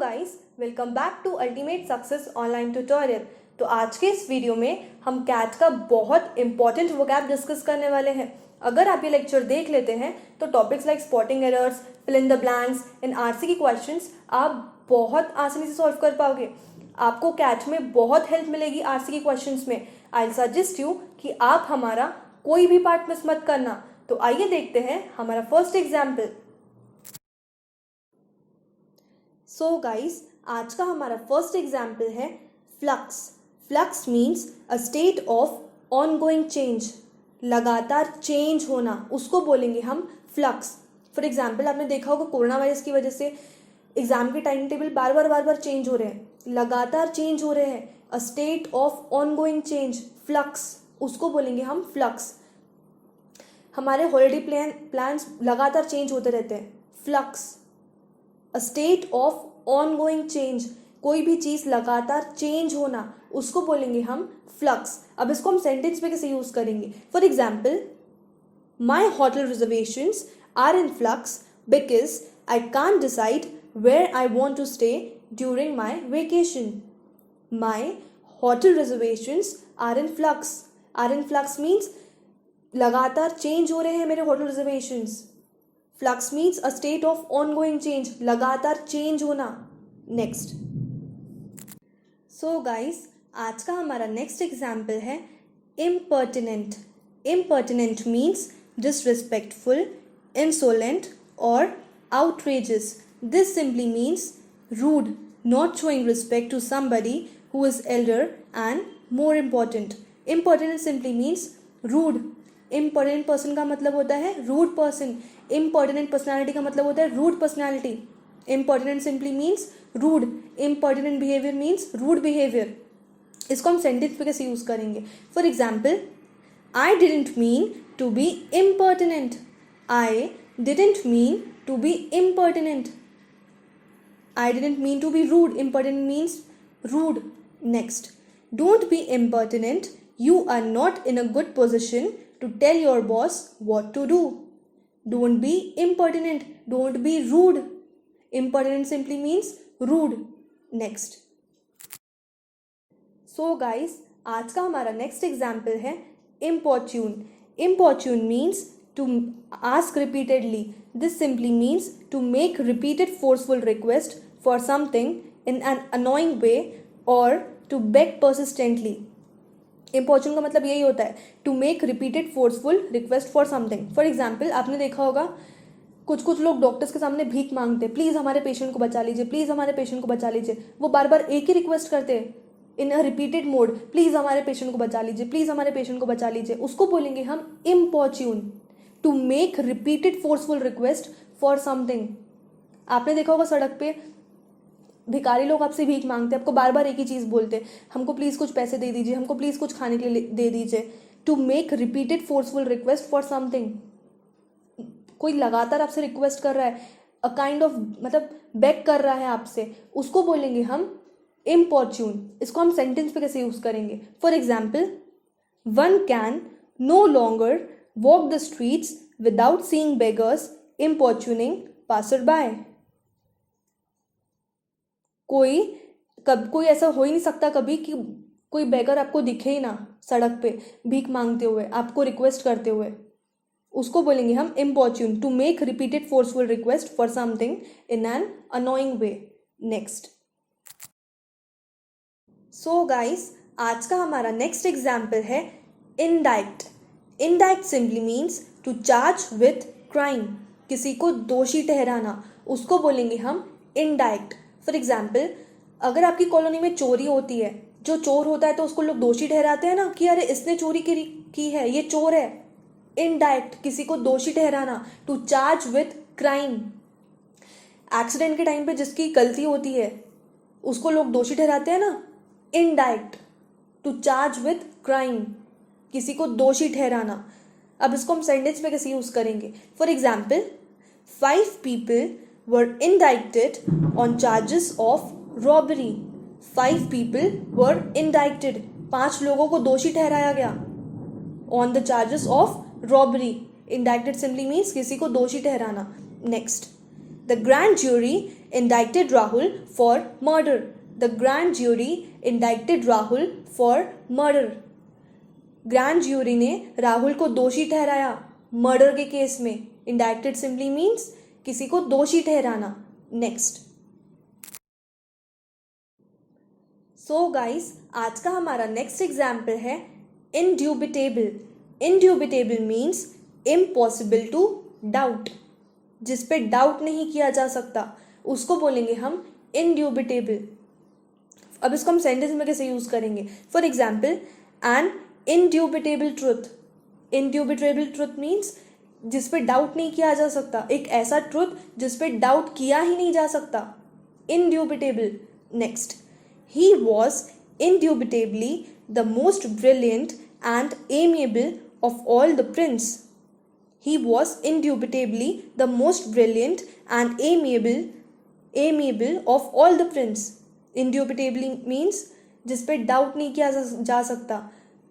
Guys, welcome back to ultimate success online tutorial. तो आज के इस वीडियो में हम कैट का बहुत इंपॉर्टेंट वोकैब डिस्कस करने वाले हैं। अगर आप ये लेक्चर देख लेते हैं तो topics like spotting errors, fill in the blanks and RC की क्वेश्चंस आप बहुत आसानी से सॉल्व कर पाओगे। आपको कैट में बहुत हेल्प मिलेगी आरसी की क्वेश्चंस में। आई सजेस्ट यू कि आप हमारा कोई भी पार्ट मिस मत करना। तो आइए देखते हैं हमारा फर्स्ट एग्जाम्पल। सो गाइस, आज का हमारा फर्स्ट एग्जाम्पल है flux. Flux means a state of ongoing change, लगातार चेंज होना, उसको बोलेंगे हम फ्लक्स। फॉर एग्जाम्पल, आपने देखा होगा कोरोना वायरस की वजह से एग्जाम के टाइम टेबल बार बार चेंज हो रहे हैं, लगातार चेंज हो रहे हैं। अ state of ongoing change, flux, उसको बोलेंगे हम फ्लक्स। हमारे हॉलिडे प्लान्स लगातार चेंज होते रहते हैं, flux. A state of ongoing change, कोई भी चीज़ लगातार चेंज होना, उसको बोलेंगे हम फ्लक्स। अब इसको हम सेंटेंस में कैसे यूज करेंगे? For example, my hotel reservations are in flux because I can't decide where I want to stay during my vacation. My hotel reservations are in flux. Are in flux means लगातार change हो रहे हैं मेरे hotel reservations. Flux means a state of ongoing change, लगातार change होना। Next. So guys, आज का हमारा नेक्स्ट एग्जाम्पल है impertinent. Impertinent means disrespectful, insolent और outrageous. This simply means rude, not showing respect to somebody who is elder and more important. Impertinent simply means rude. Impertinent person का मतलब होता है rude person. Impertinent personality का मतलब होता है rude personality. Impertinent simply means rude, impertinent behaviour means rude behaviour. इसको हम सेंटेंस पे कैसे यूज करेंगे? For example, I didn't mean to be impertinent. I didn't mean to be impertinent. I didn't mean to be rude, impertinent means rude. Next, don't be impertinent, you are not in a good position to tell your boss what to do. Don't be impertinent, don't be rude. Impertinent simply means rude. Next. So guys, आज का हमारा next example है importune. Importune means to ask repeatedly. This simply means to make repeated forceful request for something in an annoying way or to beg persistently. Importune का मतलब यही होता है to make repeated forceful request for something. For example, आपने देखा होगा कुछ लोग डॉक्टर्स के सामने भीख मांगते हैं, प्लीज़ हमारे पेशेंट को बचा लीजिए, प्लीज़ हमारे पेशेंट को बचा लीजिए। वो बार बार एक ही रिक्वेस्ट करते हैं इन अ रिपीटेड मोड, प्लीज़ हमारे पेशेंट को बचा लीजिए, प्लीज़ हमारे पेशेंट को बचा लीजिए। उसको बोलेंगे हम importune, to make repeated forceful request for something. आपने देखा होगा सड़क पे भिखारी लोग आपसे भीख मांगते हैं, आपको बार बार एक ही चीज़ बोलते हैं, हमको प्लीज़ कुछ पैसे दे दीजिए, हमको प्लीज़ कुछ खाने के लिए दे दीजिए। To make repeated forceful request for something, कोई लगातार आपसे रिक्वेस्ट कर रहा है, अ काइंड ऑफ मतलब बेग कर रहा है आपसे, उसको बोलेंगे हम इम्पॉर्चुन। इसको हम सेंटेंस पे कैसे यूज करेंगे? For example, one can no longer walk the streets without seeing beggars importuning passer by. कोई ऐसा हो ही नहीं सकता कभी कि कोई बेगर आपको दिखे ही ना सड़क पे भीख मांगते हुए, आपको रिक्वेस्ट करते हुए। उसको बोलेंगे हम importune, to make repeated forceful request for something in an annoying way. Next. So guys, आज का हमारा नेक्स्ट एग्जाम्पल है indict. Indict simply means to charge with crime, किसी को दोषी ठहराना, उसको बोलेंगे हम इंडाइक्ट। फॉर एग्जाम्पल, अगर आपकी कॉलोनी में चोरी होती है, जो चोर होता है तो उसको लोग दोषी ठहराते हैं ना कि अरे इसने चोरी की है, ये चोर है। इनडायरेक्ट, किसी को दोषी ठहराना, to charge with crime. Accident के टाइम पे जिसकी गलती होती है उसको लोग दोषी ठहराते हैं ना। Indirect, to charge with crime, किसी को दोषी ठहराना। अब इसको हम सेंटेंस में कैसे यूज करेंगे? For example, 5 people were indicted on charges of robbery. 5 people were indicted. 5 लोगों को दोषी ठहराया गया on the charges of robbery. Indicted simply means किसी को दोषी ठहराना. Next, the grand jury indicted Rahul for murder. The grand jury indicted Rahul for murder. Grand jury ने राहुल को दोषी ठहराया मर्डर के केस में. इंडाइक्टेड सिंपली मीन्स किसी को दोषी ठहराना. नेक्स्ट. सो गाइस, आज का हमारा नेक्स्ट एग्जाम्पल है इंड्यूबिटेबल. इंड्यूबिटेबल मीन्स इम्पॉसिबल टू डाउट. जिस पे डाउट नहीं किया जा सकता उसको बोलेंगे हम इंड्यूबिटेबल. अब इसको हम सेंटेंस में कैसे यूज करेंगे? For example, an indubitable truth. Indubitable truth means जिस पे डाउट नहीं किया जा सकता. एक ऐसा ट्रुथ जिस पे डाउट किया ही नहीं जा सकता. Indubitable. Next. He was indubitably the most brilliant and amiable of all the prince. He was indubitably the most brilliant and amiable of all the prince. Indubitably means जिस पे डाउट नहीं किया जा सकता.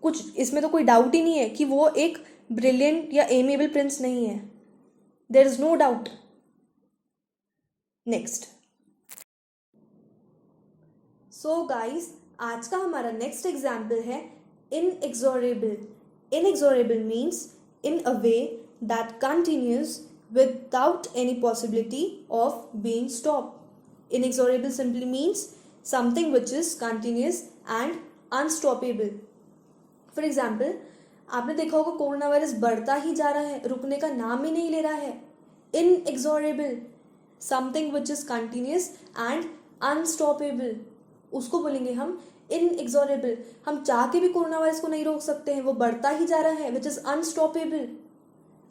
कुछ इसमें तो कोई डाउट ही नहीं है कि वो एक ब्रिलियंट या एमिएबल प्रिंस नहीं है. There is no doubt. Next. So guys, आज का हमारा नेक्स्ट एग्जाम्पल है inexorable. Inexorable means in a way that continues without any possibility of being stopped. Inexorable simply means something which is continuous and unstoppable. For example, आपने देखा होगा corona virus बढ़ता ही जा रहा है, रुकने का नाम ही नहीं ले रहा है. Inexorable, something which is continuous and unstoppable. उसको बोलेंगे हम इनएक्सोरेबल. हम चाह के भी कोरोना वायरस को नहीं रोक सकते हैं, वो बढ़ता ही जा रहा है, विच इज अनस्टॉपेबल.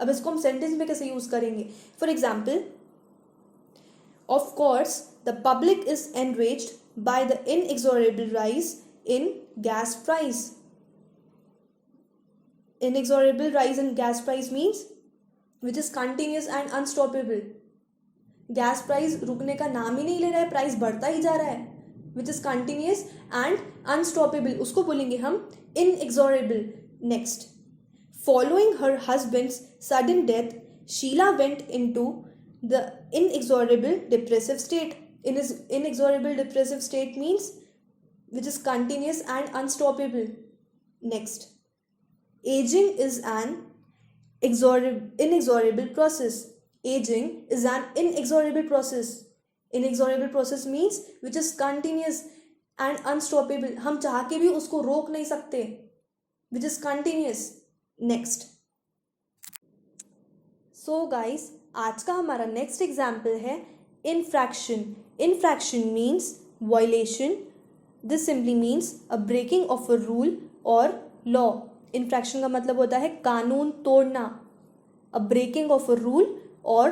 अब इसको हम सेंटेंस में कैसे यूज करेंगे? For example, of course the public is enraged by the inexorable rise in gas price. Inexorable rise in gas price means which is continuous and unstoppable. Gas price रुकने का नाम ही नहीं ले रहा है, प्राइस बढ़ता ही जा रहा है, which is continuous and unstoppable. उसको बोलेंगे हम inexorable. Next. Following her husband's sudden death, Sheila went into the inexorable depressive state. Inexorable depressive state means which is continuous and unstoppable. Next. Aging is an inexorable process. Aging is an inexorable process. Inexorable process means which is continuous and unstoppable. हम चाह के भी उसको रोक नहीं सकते. Which is continuous. Next. So guys, आज का हमारा next example है infraction. Infraction means violation. This simply means a breaking of a rule or law. Infraction का मतलब होता है कानून तोड़ना. A breaking of a rule or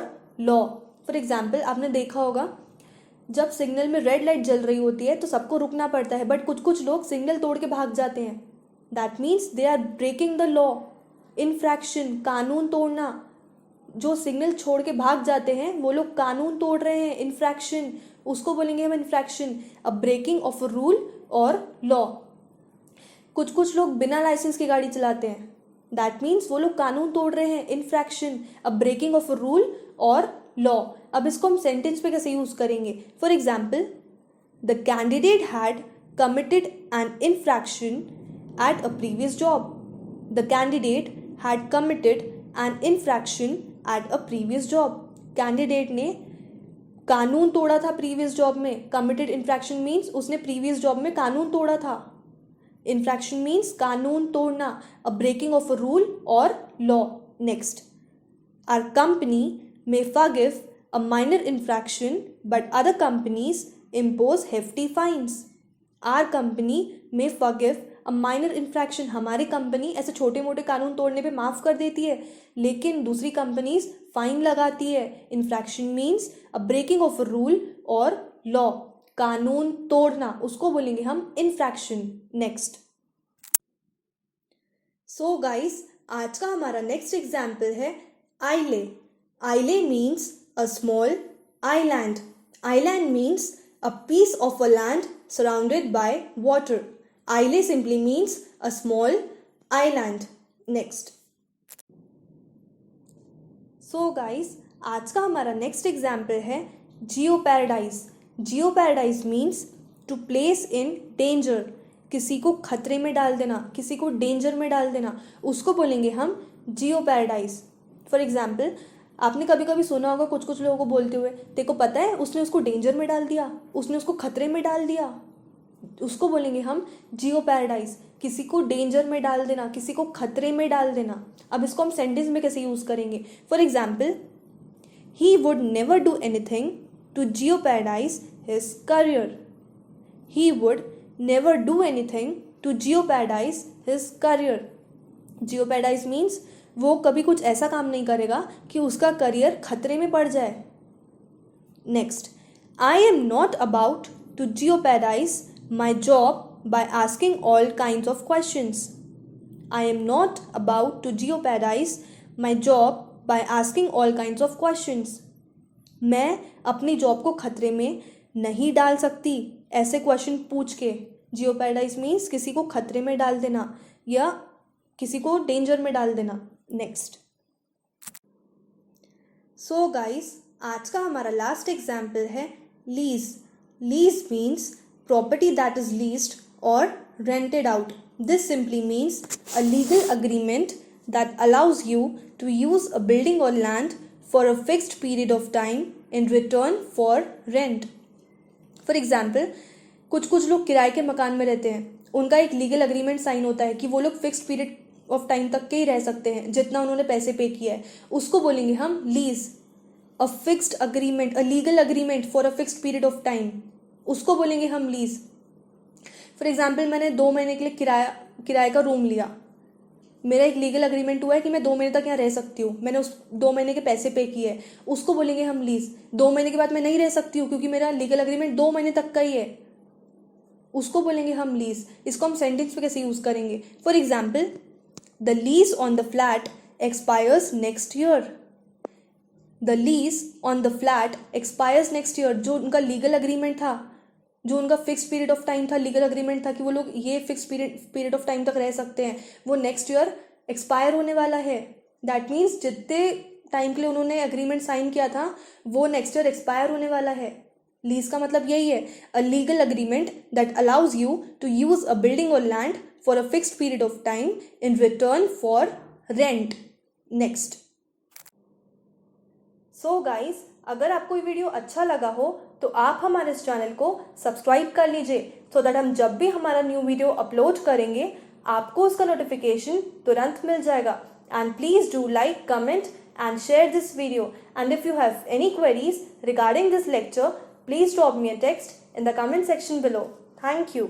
law. For example, आपने देखा होगा जब सिग्नल में रेड लाइट जल रही होती है तो सबको रुकना पड़ता है, बट कुछ लोग सिग्नल तोड़ के भाग जाते हैं. That means they are breaking the law. Infraction, कानून तोड़ना. जो सिग्नल छोड़ के भाग जाते हैं वो लोग कानून तोड़ रहे हैं. इनफ्रैक्शन, उसको बोलेंगे हम infraction. A breaking of a rule और लॉ. कुछ लोग बिना लाइसेंस की गाड़ी चलाते हैं. दैट मीन्स वो लोग कानून तोड़ रहे हैं. Infraction, a breaking of a rule और लॉ. अब इसको हम सेंटेंस पे कैसे यूज करेंगे? For example, the candidate had committed an infraction at a previous job. The candidate had committed an infraction at a previous job. कैंडिडेट ने कानून तोड़ा था प्रीवियस जॉब में. कमिटेड इन्फ्रैक्शन मीन्स उसने प्रीवियस जॉब में कानून तोड़ा था. इन्फ्रैक्शन मीन्स कानून तोड़ना. A breaking of a rule और law. Next. Our company may forgive a minor infraction, but other companies impose hefty fines. Our company may forgive a minor infraction. हमारी company ऐसे छोटे मोटे कानून तोड़ने पे माफ़ कर देती है, लेकिन दूसरी कंपनीज फाइन लगाती है. Infraction means a breaking of a rule और लॉ. कानून तोड़ना, उसको बोलेंगे हम इन्फ्रैक्शन. नेक्स्ट. सो गाइस, आज का हमारा नेक्स्ट एग्जाम्पल है आइले. Isle means a small island. Island means a piece of a land surrounded by water. Isle simply means a small island. Next. So guys, आज का हमारा नेक्स्ट एग्जाम्पल है jeopardize, jeopardize means to place in danger, किसी को खतरे में डाल देना, किसी को डेंजर में डाल देना, उसको बोलेंगे हम जियोपैराडाइज। फॉर एग्जाम्पल, आपने कभी कभी सुना होगा कुछ कुछ लोगों को बोलते हुए, तेरे को पता है उसने उसको डेंजर में डाल दिया, उसने उसको खतरे में डाल दिया, उसको बोलेंगे हम जियोपैराडाइज, किसी को डेंजर में डाल देना, किसी को खतरे में डाल देना। अब इसको हम सेंटेंस में कैसे यूज करेंगे? For example, he would never do anything to jeopardize his career, he would never do anything to jeopardize his career. Jeopardize means वो कभी कुछ ऐसा काम नहीं करेगा कि उसका करियर खतरे में पड़ जाए। Next, I am not about to jeopardize my job by asking all kinds of questions. I am not about to jeopardize my job by asking all kinds of questions. मैं अपनी जॉब को खतरे में नहीं डाल सकती ऐसे क्वेश्चन पूछ के। जियोपैराडाइज मीन्स किसी को खतरे में डाल देना या किसी को डेंजर में डाल देना। नेक्स्ट, सो गाइस, आज का हमारा लास्ट एग्जाम्पल है lease. Lease means property that is leased और rented out. This simply means a legal agreement that allows you to use a building और land for a fixed period of time in return for rent. For example, कुछ लोग किराए के मकान में रहते हैं, उनका एक लीगल अग्रीमेंट साइन होता है कि वो लोग फिक्स्ड पीरियड ऑफ टाइम तक के ही रह सकते हैं जितना उन्होंने पैसे पे किया है, उसको बोलेंगे हम lease. A fixed agreement, a legal agreement for a fixed period of time, उसको बोलेंगे हम लीज। फॉर एग्जाम्पल, मैंने 2 महीने के लिए किराए का रूम लिया, मेरा एक लीगल अग्रीमेंट हुआ है कि मैं 2 महीने तक यहाँ रह सकती हूँ, मैंने उस 2 महीने के पैसे पे किए, उसको बोलेंगे हम लीज। 2 महीने के बाद मैं नहीं रह सकती हूँ क्योंकि मेरा लीगल अग्रीमेंट 2 महीने तक का ही है, उसको बोलेंगे हम लीज। इसको हम सेंटेंस पे कैसे यूज करेंगे? For example, the lease on the flat expires next year. The lease on the flat expires next year. जो उनका लीगल अग्रीमेंट था, जो उनका फिक्स पीरियड ऑफ टाइम था, लीगल अग्रीमेंट था कि वो लोग ये फिक्स पीरियड ऑफ टाइम तक रह सकते हैं, वो नेक्स्ट ईयर एक्सपायर होने वाला है। दैट मीन्स जितने टाइम के लिए उन्होंने एग्रीमेंट साइन किया था वो नेक्स्ट ईयर एक्सपायर होने वाला है। लीज का मतलब यही है, a legal agreement that allows you to use a building और land for a fixed period of time in return for rent. Next, so guys, अगर आपको ये वीडियो अच्छा लगा हो तो आप हमारे इस चैनल को सब्सक्राइब कर लीजिए सो दैट हम जब भी हमारा न्यू वीडियो अपलोड करेंगे आपको उसका नोटिफिकेशन तुरंत मिल जाएगा। And please do like, comment and share this video, and if you have any queries regarding this lecture, please drop me a text in the comment section below. Thank you.